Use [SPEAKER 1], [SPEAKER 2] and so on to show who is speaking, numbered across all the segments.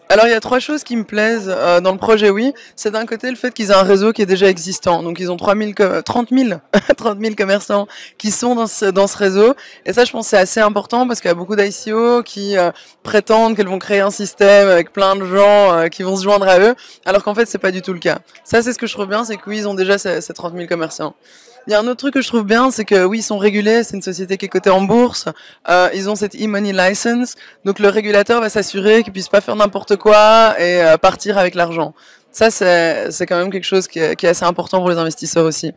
[SPEAKER 1] Alors il y a trois choses qui me plaisent dans le projet, oui. C'est d'un côté le fait qu'ils aient un réseau qui est déjà existant. Donc ils ont 30 000, 30 000 commerçants qui sont dans ce réseau. Et ça, je pense que c'est assez important parce qu'il y a beaucoup d'ICO qui prétendent qu'elles vont créer un système avec plein de gens qui vont se joindre à eux, alors qu'en fait c'est pas du tout le cas. Ça, c'est ce que je trouve bien, c'est que oui, ils ont déjà ces 30 000 commerçants. Il y a un autre truc que je trouve bien, c'est que oui, ils sont régulés, c'est une société qui est cotée en bourse, ils ont cette e-money license, donc le régulateur va s'assurer qu'ils puissent pas faire n'importe quoi et partir avec l'argent. Ça, c'est quand même quelque chose qui est assez important pour les investisseurs aussi.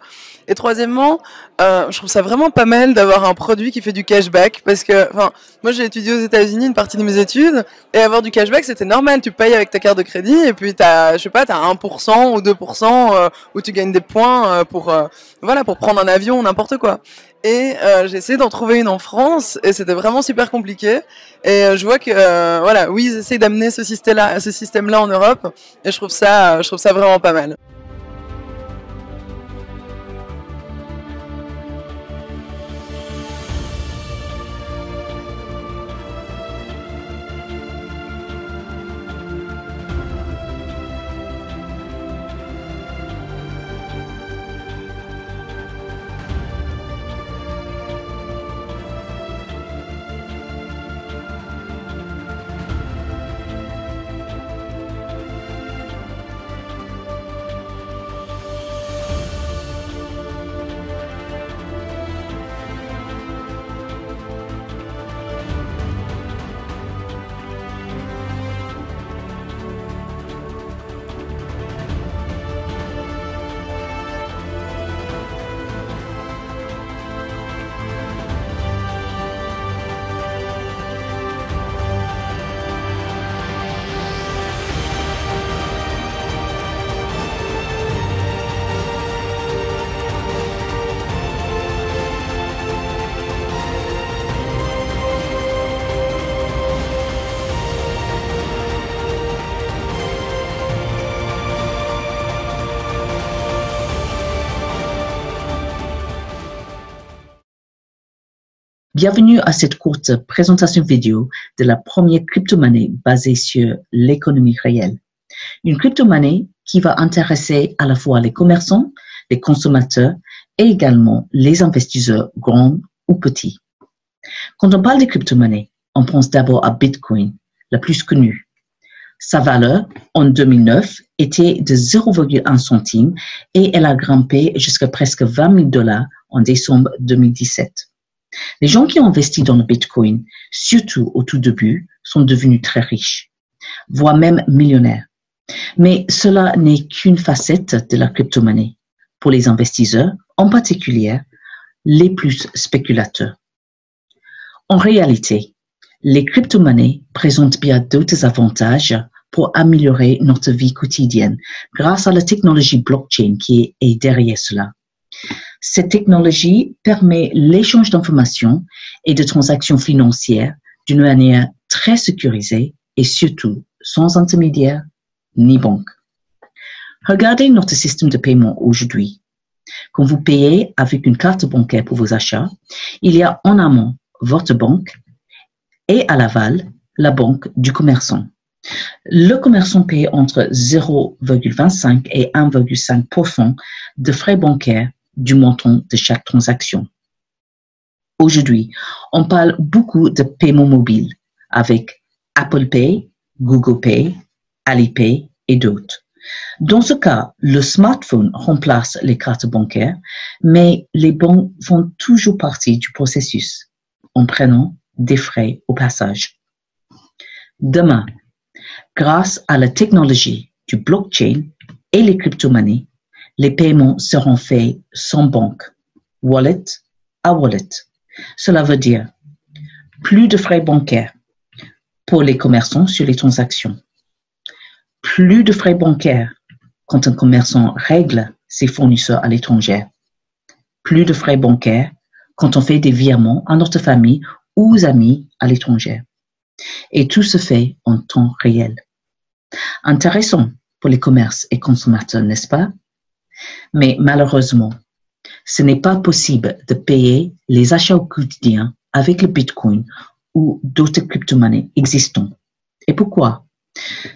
[SPEAKER 1] Et troisièmement, je trouve ça vraiment pas mal d'avoir un produit qui fait du cashback parce que, enfin, moi j'ai étudié aux États-Unis une partie de mes études et avoir du cashback c'était normal. Tu payes avec ta carte de crédit et puis t'as, je sais pas, t'as 1% ou 2% où tu gagnes des points voilà, pour prendre un avion ou n'importe quoi. Et j'ai essayé d'en trouver une en France et c'était vraiment super compliqué. Et je vois que voilà, oui, ils essayent d'amener ce système-là en Europe et je trouve ça vraiment pas mal.
[SPEAKER 2] Bienvenue à cette courte présentation vidéo de la première crypto-monnaie basée sur l'économie réelle. Une crypto-monnaie qui va intéresser à la fois les commerçants, les consommateurs et également les investisseurs grands ou petits. Quand on parle de crypto-monnaie, on pense d'abord à Bitcoin, la plus connue. Sa valeur en 2009 était de 0,1 centime et elle a grimpé jusqu'à presque 20 000 $ en décembre 2017. Les gens qui ont investi dans le Bitcoin, surtout au tout début, sont devenus très riches, voire même millionnaires. Mais cela n'est qu'une facette de la crypto-monnaie. Pour les investisseurs, en particulier, les plus spéculateurs. En réalité, les crypto-monnaies présentent bien d'autres avantages pour améliorer notre vie quotidienne grâce à la technologie blockchain qui est derrière cela. Cette technologie permet l'échange d'informations et de transactions financières d'une manière très sécurisée et surtout sans intermédiaire ni banque. Regardez notre système de paiement aujourd'hui. Quand vous payez avec une carte bancaire pour vos achats, il y a en amont votre banque et à l'aval la banque du commerçant. Le commerçant paye entre 0,25 et 1,5% de frais bancaires du montant de chaque transaction. Aujourd'hui, on parle beaucoup de paiement mobile avec Apple Pay, Google Pay, Alipay et d'autres. Dans ce cas, le smartphone remplace les cartes bancaires, mais les banques font toujours partie du processus en prenant des frais au passage. Demain, grâce à la technologie du blockchain et les crypto-monnaies, les paiements seront faits sans banque, wallet à wallet. Cela veut dire plus de frais bancaires pour les commerçants sur les transactions, plus de frais bancaires quand un commerçant règle ses fournisseurs à l'étranger, plus de frais bancaires quand on fait des virements à notre famille ou aux amis à l'étranger. Et tout se fait en temps réel. Intéressant pour les commerces et consommateurs, n'est-ce pas? Mais malheureusement, ce n'est pas possible de payer les achats au quotidien avec le Bitcoin ou d'autres crypto-monnaies existantes. Et pourquoi?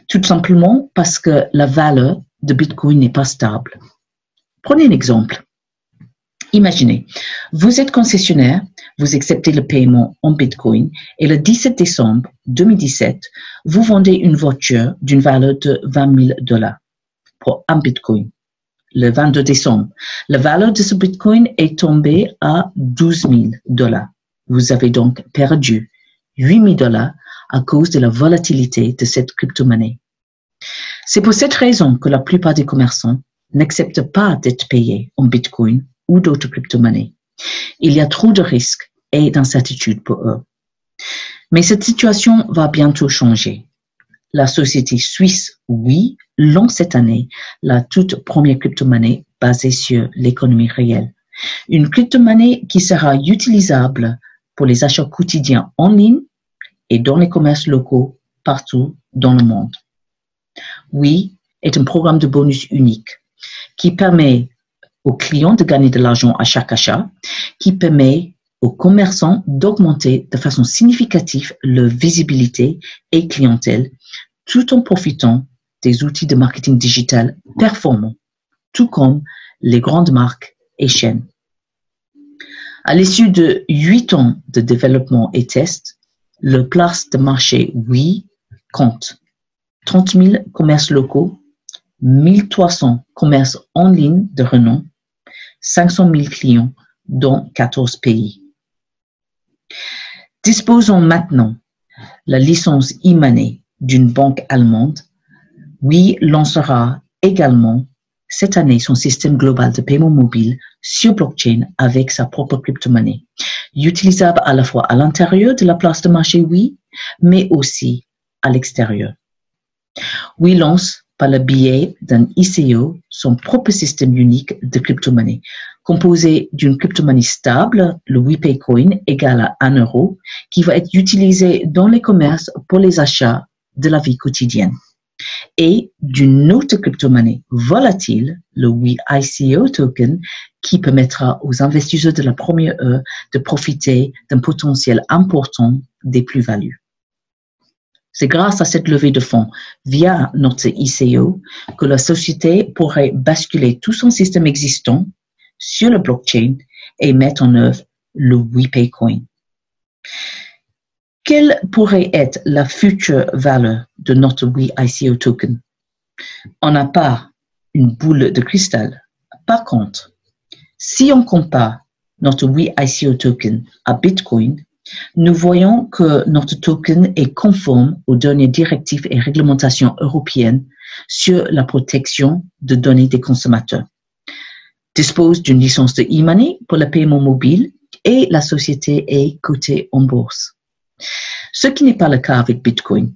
[SPEAKER 2] Tout simplement parce que la valeur de Bitcoin n'est pas stable. Prenez un exemple. Imaginez, vous êtes concessionnaire, vous acceptez le paiement en Bitcoin et le 17 décembre 2017, vous vendez une voiture d'une valeur de $20,000 pour un Bitcoin. Le 22 décembre, la valeur de ce Bitcoin est tombée à $12,000. Vous avez donc perdu $8,000 à cause de la volatilité de cette crypto-monnaie. C'est pour cette raison que la plupart des commerçants n'acceptent pas d'être payés en Bitcoin ou d'autres crypto-monnaies. Il y a trop de risques et d'incertitudes pour eux. Mais cette situation va bientôt changer. La société suisse WEE lance cette année la toute première crypto-monnaie basée sur l'économie réelle. Une crypto-monnaie qui sera utilisable pour les achats quotidiens en ligne et dans les commerces locaux partout dans le monde. WEE est un programme de bonus unique qui permet aux clients de gagner de l'argent à chaque achat, qui permet aux commerçants d'augmenter de façon significative leur visibilité et clientèle, tout en profitant des outils de marketing digital performants, tout comme les grandes marques et chaînes. À l'issue de 8 ans de développement et tests, le place de marché WEE compte 30 000 commerces locaux, 1300 commerces en ligne de renom, 500 000 clients dans 14 pays. Disposant maintenant la licence e-money d'une banque allemande, WEE lancera également cette année son système global de paiement mobile sur blockchain avec sa propre crypto-monnaie, utilisable à la fois à l'intérieur de la place de marché WEE, mais aussi à l'extérieur. WEE lance par le biais d'un ICO son propre système unique de crypto-monnaie, composé d'une crypto-monnaie stable, le WePay Coin, égal à 1 euro, qui va être utilisé dans les commerces pour les achats de la vie quotidienne, et d'une autre crypto-monnaie volatile, le WeICO Token, qui permettra aux investisseurs de la première heure de profiter d'un potentiel important des plus-values. C'est grâce à cette levée de fonds via notre ICO que la société pourrait basculer tout son système existant sur le blockchain et mettre en œuvre le WePay Coin. Quelle pourrait être la future valeur de notre WeICO Token? On n'a pas une boule de cristal. Par contre, si on compare notre WeICO Token à Bitcoin, nous voyons que notre token est conforme aux dernières directives et réglementations européennes sur la protection de données des consommateurs, dispose d'une licence de e-money pour le paiement mobile et la société est cotée en bourse. Ce qui n'est pas le cas avec Bitcoin.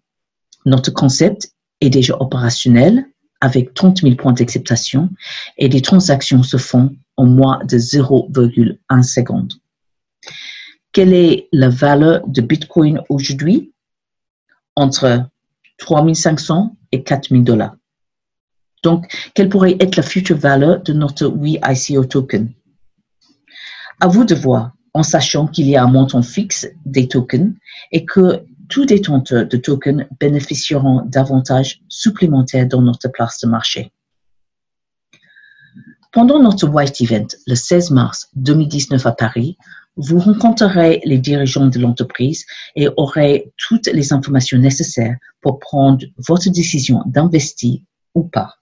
[SPEAKER 2] Notre concept est déjà opérationnel avec 30 000 points d'acceptation et les transactions se font en moins de 0,1 seconde. Quelle est la valeur de Bitcoin aujourd'hui? Entre 3 500 et 4 000 $. Donc, quelle pourrait être la future valeur de notre WeICO Token? À vous de voir, en sachant qu'il y a un montant fixe des tokens et que tous détenteurs de tokens bénéficieront d'avantages supplémentaires dans notre place de marché. Pendant notre White Event, le 16 mars 2019 à Paris, vous rencontrerez les dirigeants de l'entreprise et aurez toutes les informations nécessaires pour prendre votre décision d'investir ou pas.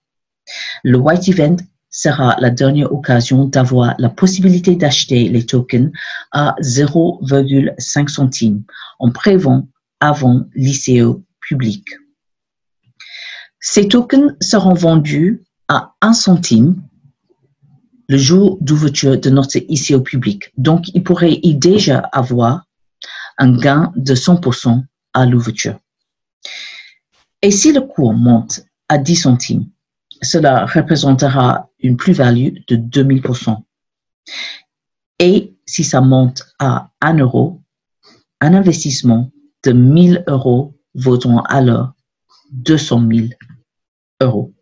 [SPEAKER 2] Le White Event sera la dernière occasion d'avoir la possibilité d'acheter les tokens à 0,5 centimes en prévente avant l'ICO public. Ces tokens seront vendus à 1 centime le jour d'ouverture de notre ICO public. Donc, il pourrait y déjà avoir un gain de 100% à l'ouverture. Et si le cours monte à 10 centimes, cela représentera une plus-value de 2000%. Et si ça monte à 1 euro, un investissement de 1000 € vaudront alors 200 000 €.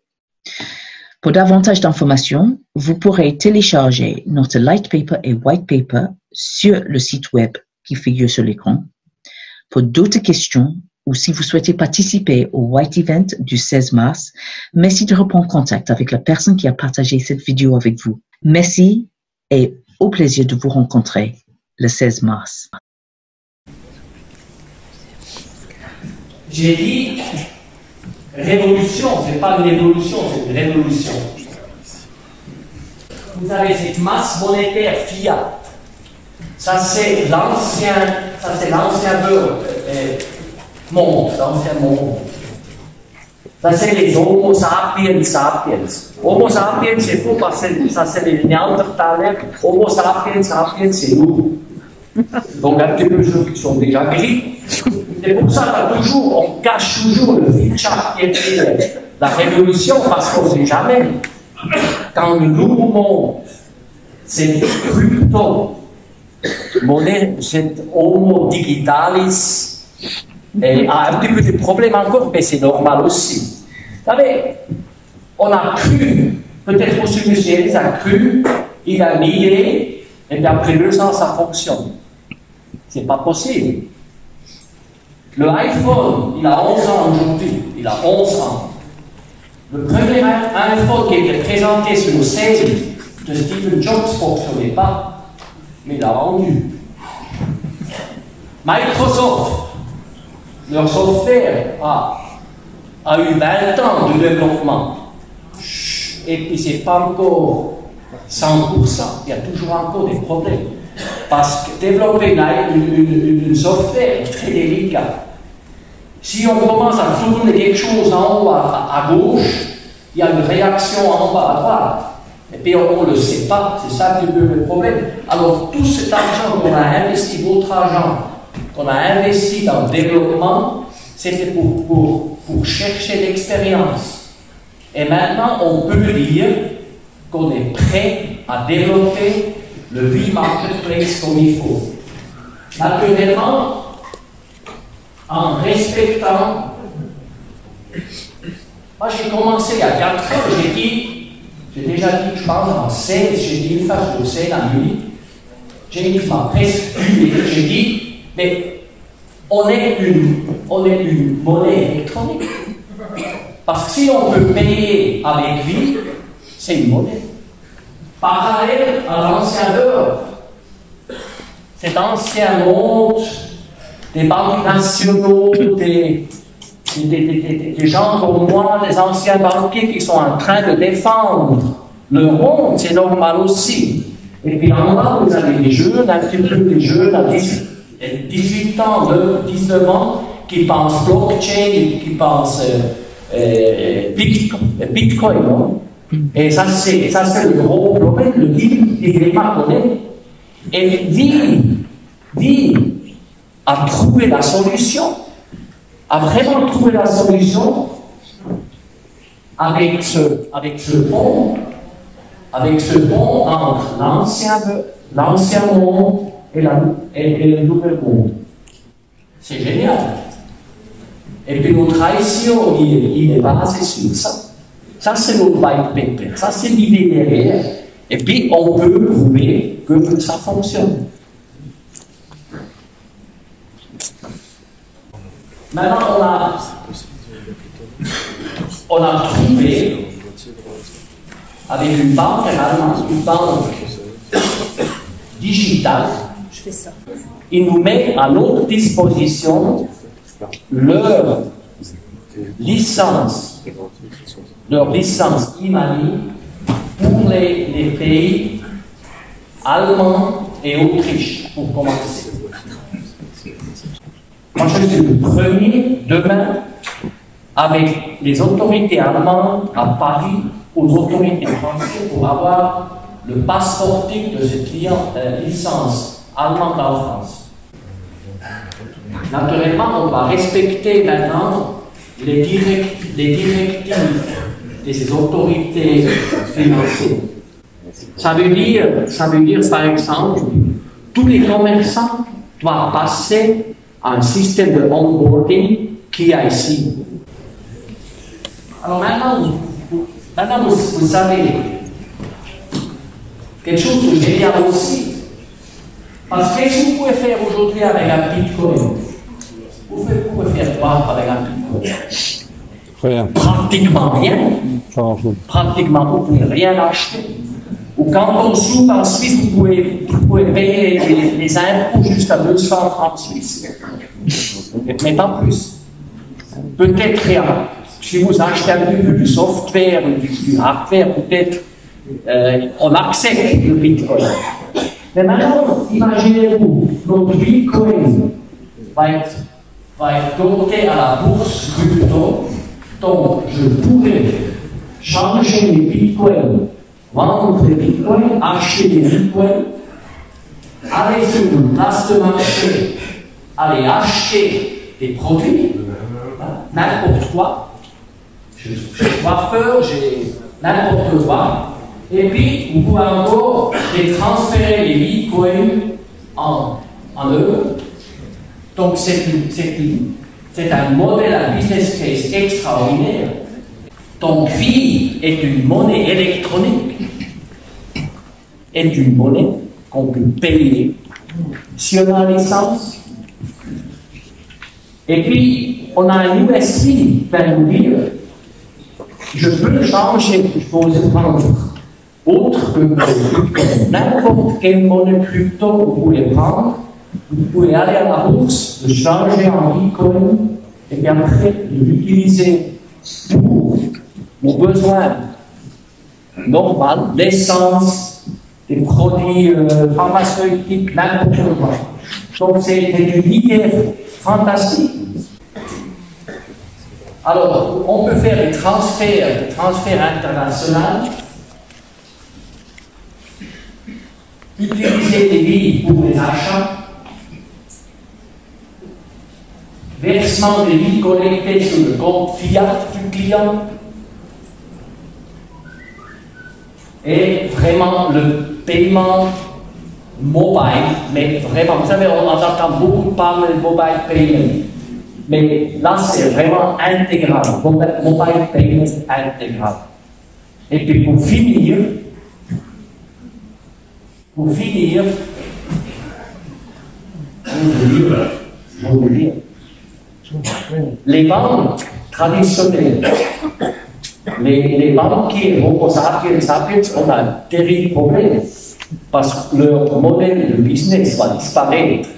[SPEAKER 2] Pour davantage d'informations, vous pourrez télécharger notre Light Paper et White Paper sur le site web qui figure sur l'écran. Pour d'autres questions ou si vous souhaitez participer au White Event du 16 mars, merci de reprendre contact avec la personne qui a partagé cette vidéo avec vous. Merci et au plaisir de vous rencontrer le 16 mars.
[SPEAKER 3] J'ai dit révolution, c'est pas une évolution, c'est une révolution. Vous avez cette masse monétaire fiat. Ça c'est l'ancien monde, l'ancien monde. Ça c'est les Homo sapiens sapiens. Homo sapiens c'est faux parce que ça c'est les Néandertalers. Homo sapiens sapiens c'est nous. Donc un petit peu ceux qui sont déjà gris. C'est pour ça on cache toujours le Wirtschaft qui est la révolution parce qu'on ne sait jamais. Quand le nouveau monde, c'est crypto, monnaie, c'est homo digitalis, et a un petit peu de problèmes encore, mais c'est normal aussi. Vous savez, on a cru, peut-être aussi M. Ellis a cru, il a mis idée, et puis après 2 ans, ça fonctionne. C'est pas possible. Le iPhone, il a 11 ans aujourd'hui, il a 11 ans. Le premier iPhone qui était présenté sur le scène de Steve Jobs ne fonctionnait pas, mais il a vendu. Microsoft, leur software a eu 20 ans de développement. Et puis c'est pas encore 100%, il y a toujours encore des problèmes. Parce que développer une software est très délicat. Si on commence à tourner quelque chose en haut à gauche, il y a une réaction en bas à droite. Et puis on ne le sait pas, c'est ça qui est le problème. Alors tout cet argent qu'on a investi, votre argent qu'on a investi dans le développement, c'était pour chercher l'expérience. Et maintenant, on peut dire qu'on est prêt à développer le V-Marketplace comme il faut. Naturellement, en respectant. Moi, j'ai commencé il y a 4 ans, j'ai déjà dit, je pense, en 16, j'ai dit une fois sur le scène à Munich, j'ai dit, ma presse publique, j'ai dit, mais on est une monnaie électronique. Parce que si on peut payer avec vie, c'est une monnaie. Parallèle à l'ancien beurre. Cet ancien monde des banques nationaux, des gens comme moi, des anciens banquiers qui sont en train de défendre le monde, c'est normal aussi. Et puis en bas, vous avez des jeunes, un petit peu des jeunes à 18 ans, 19 ans, qui pensent blockchain, qui pensent Bitcoin. Non? Et ça, c'est le gros problème, le dilemma qu'on est. Et dit à trouver la solution, à vraiment trouver la solution avec ce pont entre l'ancien monde et le nouvel monde. C'est génial. Et puis notre ICO, il est basé sur ça. Ça, c'est notre white paper. Ça, c'est l'idée derrière. Et puis, on peut prouver que ça fonctionne. Maintenant, on a trouvé, avec une banque allemande, une banque digitale, ils nous mettent à notre disposition leur licence IMANI pour les pays allemands et Autriche, pour commencer. Moi, je suis le premier demain avec les autorités allemandes à Paris, aux autorités françaises, pour avoir le passeport de cette licence allemande en France. Naturellement, on va respecter maintenant les directives de ces autorités financières. Ça veut dire, par exemple, tous les commerçants doivent passer à un système de onboarding qu'il y a ici. Alors maintenant vous savez quelque chose de génial aussi. Parce que qu'est-ce que vous pouvez faire aujourd'hui avec un Bitcoin? Vous pouvez faire quoi avec un bitcoin?
[SPEAKER 4] Rien.
[SPEAKER 3] Pratiquement rien.
[SPEAKER 4] Pas grand-chose.
[SPEAKER 3] Pratiquement, vous ne pouvez rien acheter. Ou quand on s'ouvre en Suisse, vous pouvez payer les impôts jusqu'à 200 francs suisses. Mais pas plus. Peut-être rien. Si vous achetez un peu du software, du hardware, peut-être on accepte le bitcoin. Mais maintenant, imaginez-vous, notre bitcoin va être doté à la bourse crypto, donc je pourrais changer les bitcoins, vendre des bitcoins, acheter des bitcoins, aller sur une place de marché, aller acheter des produits, n'importe quoi. Je suis coiffeur, j'ai n'importe quoi. Et puis, vous pouvez encore les transférer les bitcoins en euros. Donc, c'est un modèle, un business case extraordinaire. Donc, Phi est une monnaie électronique, est une monnaie qu'on peut payer si on a l'essence. Et puis, on a un USB pour nous dire, je peux changer, je peux prendre autre que n'importe quelle monnaie crypto vous pouvez prendre. Vous pouvez aller à la bourse, le changer en bitcoin, et puis après l'utiliser pour vos besoins normaux, l'essence, des produits pharmaceutiques, n'importe quoi. Donc c'est une idée fantastique. Alors, on peut faire des transferts internationaux, utiliser des billes pour les achats, versement des billes collectées sur le compte fiat du client, et vraiment le paiement mobile, mais vraiment, vous savez, on entend beaucoup parler de mobile payment, mais là c'est vraiment intégral, mobile payment intégral. Et puis pour finir, je vais vous dire, les banques traditionnelles, les banquiers, Homo sapiens sapiens, ont un terrible problème parce que leur modèle de business va disparaître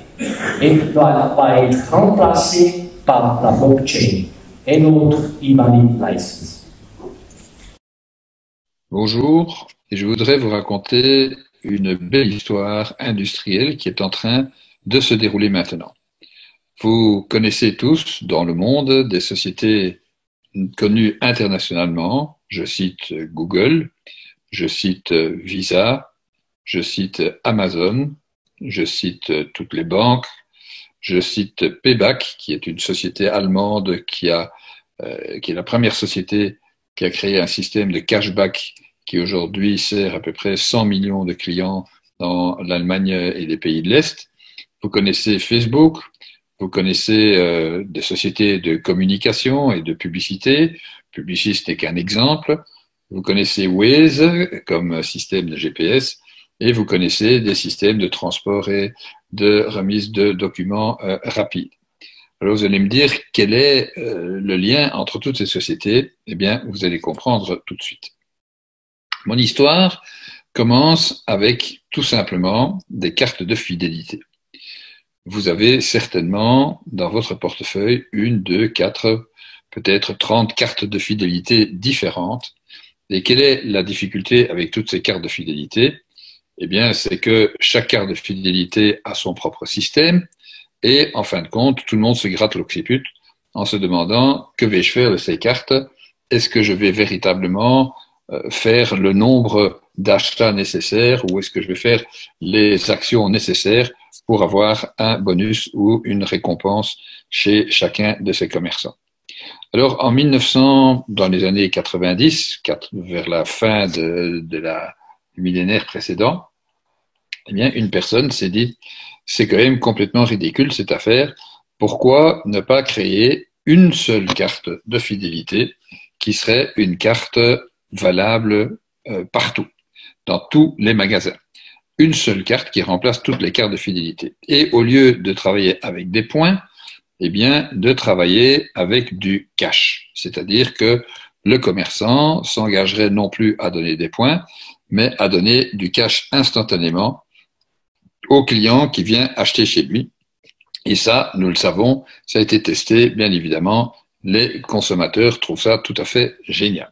[SPEAKER 3] et va être remplacé par la blockchain et notre e-money license.
[SPEAKER 5] Bonjour, et je voudrais vous raconter une belle histoire industrielle qui est en train de se dérouler maintenant. Vous connaissez tous dans le monde des sociétés connues internationalement. Je cite Google, je cite Visa, je cite Amazon, je cite toutes les banques, je cite Payback, qui est une société allemande qui est la première société qui a créé un système de cashback qui aujourd'hui sert à peu près 100 millions de clients dans l'Allemagne et les pays de l'Est. Vous connaissez Facebook, vous connaissez des sociétés de communication et de publicité. Publicis n'est qu'un exemple. Vous connaissez Waze comme système de GPS et vous connaissez des systèmes de transport et de remise de documents rapides. Alors vous allez me dire quel est le lien entre toutes ces sociétés. Eh bien, vous allez comprendre tout de suite. Mon histoire commence avec tout simplement des cartes de fidélité. Vous avez certainement dans votre portefeuille 1, 2, 4, peut-être 30 cartes de fidélité différentes. Et quelle est la difficulté avec toutes ces cartes de fidélité? Eh bien, c'est que chaque carte de fidélité a son propre système et en fin de compte, tout le monde se gratte l'occiput en se demandant que vais-je faire de ces cartes? Est-ce que je vais véritablement faire le nombre d'achats nécessaires ou est-ce que je vais faire les actions nécessaires pour avoir un bonus ou une récompense chez chacun de ces commerçants. Alors, en 1900, dans les années 90, vers la fin du millénaire précédent, eh bien, une personne s'est dit, c'est quand même complètement ridicule cette affaire. Pourquoi ne pas créer une seule carte de fidélité qui serait une carte valable partout, dans tous les magasins? Une seule carte qui remplace toutes les cartes de fidélité. Et au lieu de travailler avec des points, eh bien, de travailler avec du cash. C'est-à-dire que le commerçant s'engagerait non plus à donner des points, mais à donner du cash instantanément au client qui vient acheter chez lui. Et ça, nous le savons, ça a été testé, bien évidemment. Les consommateurs trouvent ça tout à fait génial.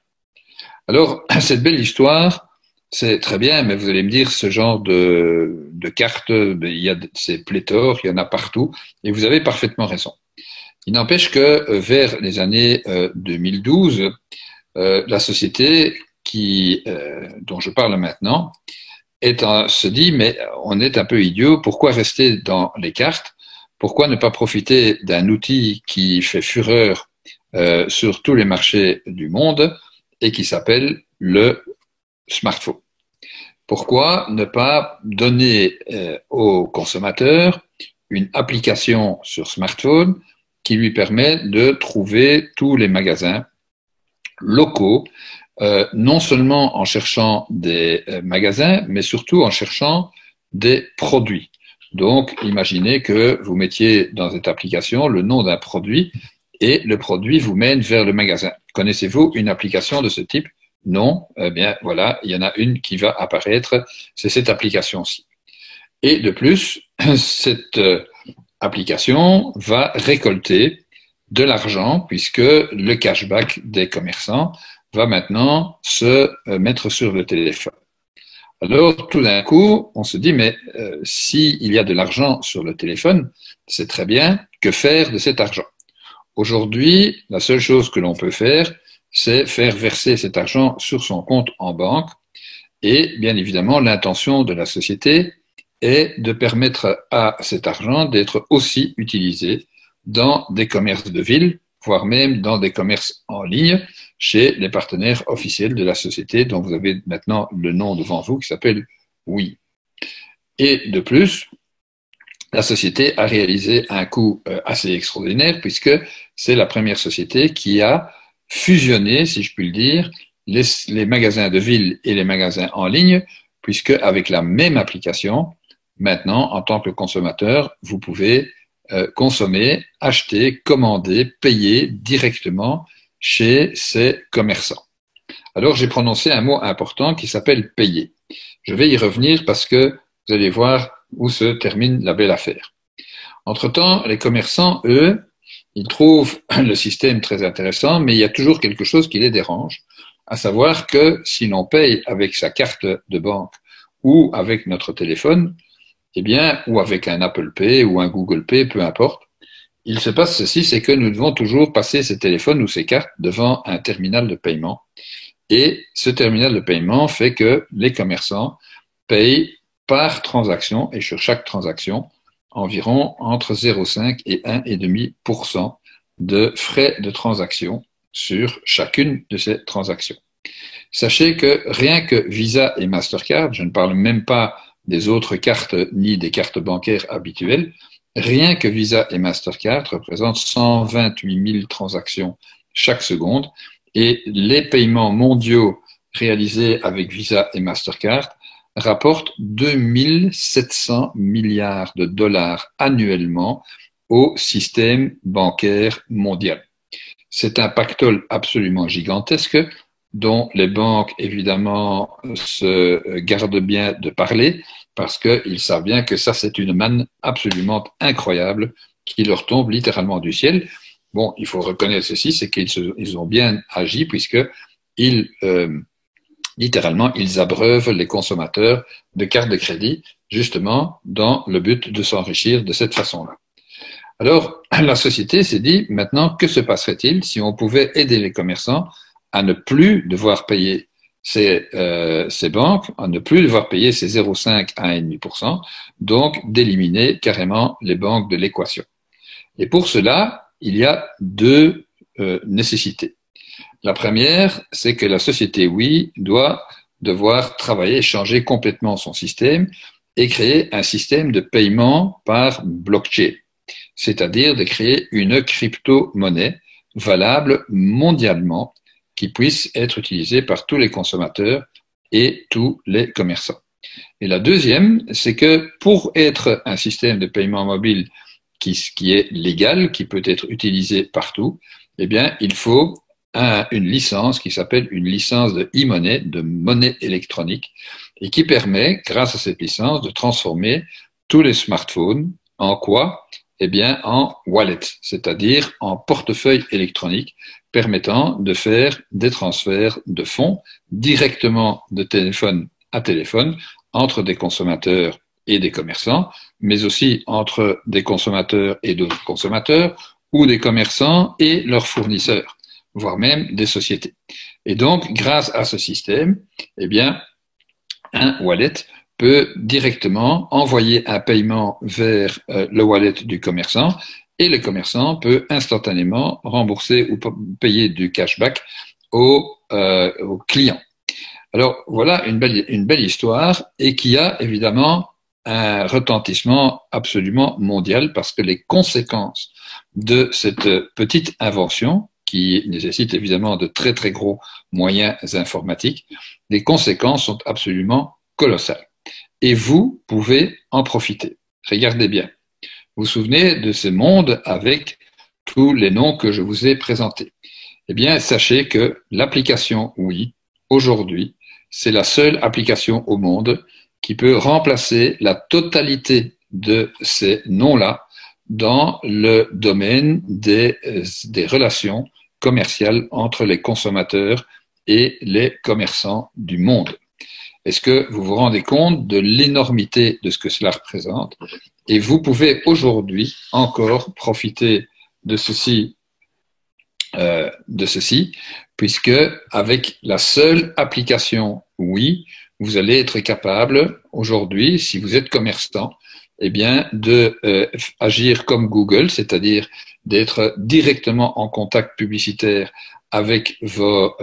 [SPEAKER 5] Alors, cette belle histoire, c'est très bien, mais vous allez me dire, ce genre de cartes, il y a c'est pléthore, il y en a partout, et vous avez parfaitement raison. Il n'empêche que vers les années 2012, la société dont je parle maintenant se dit, mais on est un peu idiot, pourquoi rester dans les cartes? Pourquoi ne pas profiter d'un outil qui fait fureur sur tous les marchés du monde et qui s'appelle le smartphone? Pourquoi ne pas donner aux consommateurs une application sur smartphone qui lui permet de trouver tous les magasins locaux, non seulement en cherchant des magasins, mais surtout en cherchant des produits. Donc, imaginez que vous mettiez dans cette application le nom d'un produit et le produit vous mène vers le magasin. Connaissez-vous une application de ce type? Non? Eh bien, voilà, il y en a une qui va apparaître, c'est cette application-ci. Et de plus, cette application va récolter de l'argent puisque le cashback des commerçants va maintenant se mettre sur le téléphone. Alors, tout d'un coup, on se dit, mais s'il y a de l'argent sur le téléphone, c'est très bien, que faire de cet argent? Aujourd'hui, la seule chose que l'on peut faire, c'est faire verser cet argent sur son compte en banque. Et bien évidemment, l'intention de la société est de permettre à cet argent d'être aussi utilisé dans des commerces de ville, voire même dans des commerces en ligne, chez les partenaires officiels de la société dont vous avez maintenant le nom devant vous qui s'appelle Oui. Et de plus, la société a réalisé un coup assez extraordinaire puisque c'est la première société qui a fusionné, si je puis le dire, les magasins de ville et les magasins en ligne, puisque avec la même application, maintenant, en tant que consommateur, vous pouvez consommer, acheter, commander, payer directement chez ces commerçants. Alors, j'ai prononcé un mot important qui s'appelle payer. Je vais y revenir parce que vous allez voir où se termine la belle affaire. Entre-temps, les commerçants, eux, ils trouvent le système très intéressant, mais il y a toujours quelque chose qui les dérange, à savoir que si l'on paye avec sa carte de banque ou avec notre téléphone, eh bien, ou avec un Apple Pay ou un Google Pay, peu importe, il se passe ceci, c'est que nous devons toujours passer ces téléphones ou ces cartes devant un terminal de paiement. Et ce terminal de paiement fait que les commerçants payent par transaction et sur chaque transaction environ entre 0,5 et 1,5% de frais de transaction sur chacune de ces transactions. Sachez que rien que Visa et Mastercard, je ne parle même pas des autres cartes ni des cartes bancaires habituelles, rien que Visa et Mastercard représentent 128 000 transactions chaque seconde et les paiements mondiaux réalisés avec Visa et Mastercard rapportent 2700 milliards de dollars annuellement au système bancaire mondial. C'est un pactole absolument gigantesque dont les banques, évidemment, se gardent bien de parler parce qu'ils savent bien que ça, c'est une manne absolument incroyable qui leur tombe littéralement du ciel. Bon, il faut reconnaître ceci, c'est qu'ils ont bien agi puisque littéralement, ils abreuvent les consommateurs de cartes de crédit, justement, dans le but de s'enrichir de cette façon-là. Alors, la société s'est dit, maintenant, que se passerait-il si on pouvait aider les commerçants à ne plus devoir payer ces banques, à ne plus devoir payer ces 0,5 à 1,5%, donc d'éliminer carrément les banques de l'équation. Et pour cela, il y a deux nécessités. La première, c'est que la société Oui doit devoir travailler, changer complètement son système et créer un système de paiement par blockchain, c'est-à-dire de créer une crypto-monnaie valable mondialement qui puisse être utilisée par tous les consommateurs et tous les commerçants. Et la deuxième, c'est que pour être un système de paiement mobile qui est légal, qui peut être utilisé partout, eh bien, il faut une licence qui s'appelle une licence de e-money, de monnaie électronique, et qui permet, grâce à cette licence, de transformer tous les smartphones en quoi? Eh bien, en wallet, c'est-à-dire en portefeuille électronique permettant de faire des transferts de fonds directement de téléphone à téléphone entre des consommateurs et des commerçants, mais aussi entre des consommateurs et d'autres consommateurs, ou des commerçants et leurs fournisseurs, voire même des sociétés. Et donc, grâce à ce système, eh bien, un wallet peut directement envoyer un paiement vers le wallet du commerçant et le commerçant peut instantanément rembourser ou payer du cashback au client. Alors voilà une belle histoire et qui a évidemment un retentissement absolument mondial parce que les conséquences de cette petite invention, qui nécessite évidemment de très très gros moyens informatiques, les conséquences sont absolument colossales. Et vous pouvez en profiter. Regardez bien. Vous vous souvenez de ce monde avec tous les noms que je vous ai présentés. Eh bien, sachez que l'application Oui, aujourd'hui, c'est la seule application au monde qui peut remplacer la totalité de ces noms-là dans le domaine des relations commerciales entre les consommateurs et les commerçants du monde. Est-ce que vous vous rendez compte de l'énormité de ce que cela représente? Et vous pouvez aujourd'hui encore profiter de ceci, puisque avec la seule application Oui, vous allez être capable aujourd'hui, si vous êtes commerçant, eh bien, de agir comme Google, c'est-à-dire d'être directement en contact publicitaire avec vos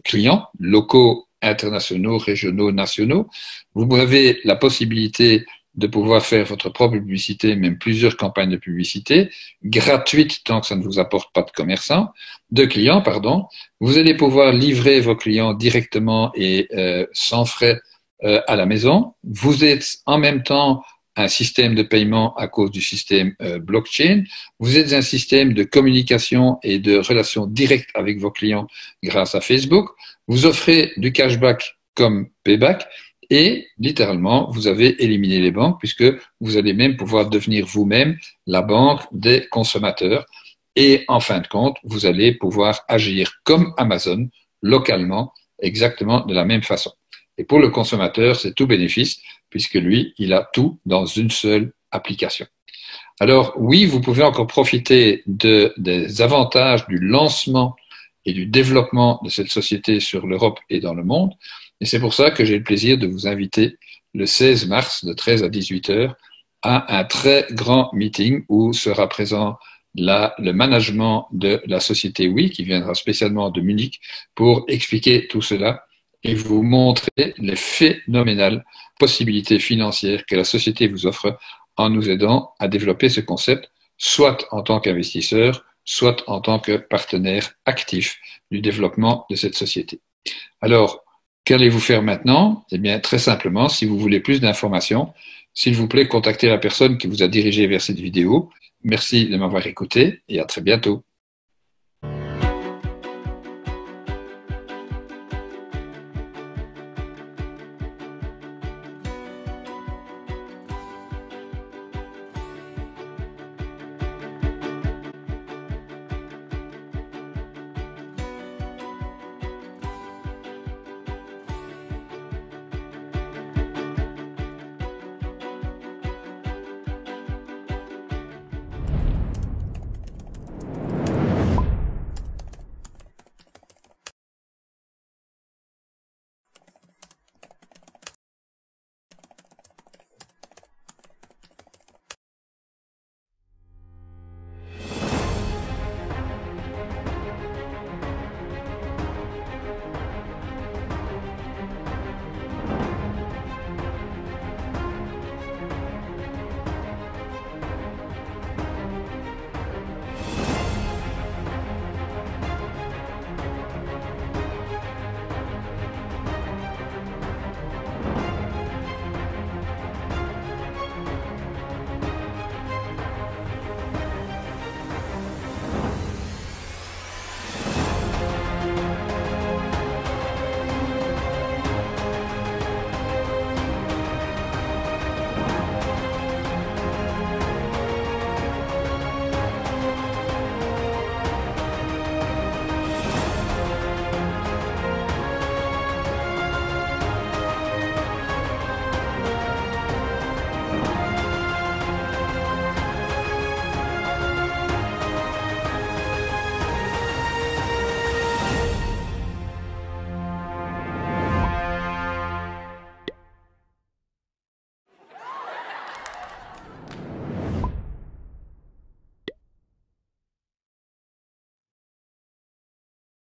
[SPEAKER 5] clients locaux, internationaux, régionaux, nationaux. Vous avez la possibilité de pouvoir faire votre propre publicité, même plusieurs campagnes de publicité, gratuites tant que ça ne vous apporte pas de clients, pardon. Vous allez pouvoir livrer vos clients directement et sans frais à la maison. Vous êtes en même temps un système de paiement à cause du système blockchain. Vous êtes un système de communication et de relations directes avec vos clients grâce à Facebook. Vous offrez du cashback comme payback et littéralement, vous avez éliminé les banques puisque vous allez même pouvoir devenir vous-même la banque des consommateurs. Et en fin de compte, vous allez pouvoir agir comme Amazon localement, exactement de la même façon. Et pour le consommateur, c'est tout bénéfice puisque lui, il a tout dans une seule application. Alors oui, vous pouvez encore profiter des avantages du lancement et du développement de cette société sur l'Europe et dans le monde. Et c'est pour ça que j'ai le plaisir de vous inviter le 16 mars de 13 à 18 heures à un très grand meeting où sera présent le management de la société Oui, qui viendra spécialement de Munich pour expliquer tout cela et vous montrer les phénoménales possibilités financières que la société vous offre en nous aidant à développer ce concept, soit en tant qu'investisseur, soit en tant que partenaire actif du développement de cette société. Alors, qu'allez-vous faire maintenant? Eh bien, très simplement, si vous voulez plus d'informations, s'il vous plaît, contactez la personne qui vous a dirigé vers cette vidéo. Merci de m'avoir écouté et à très bientôt.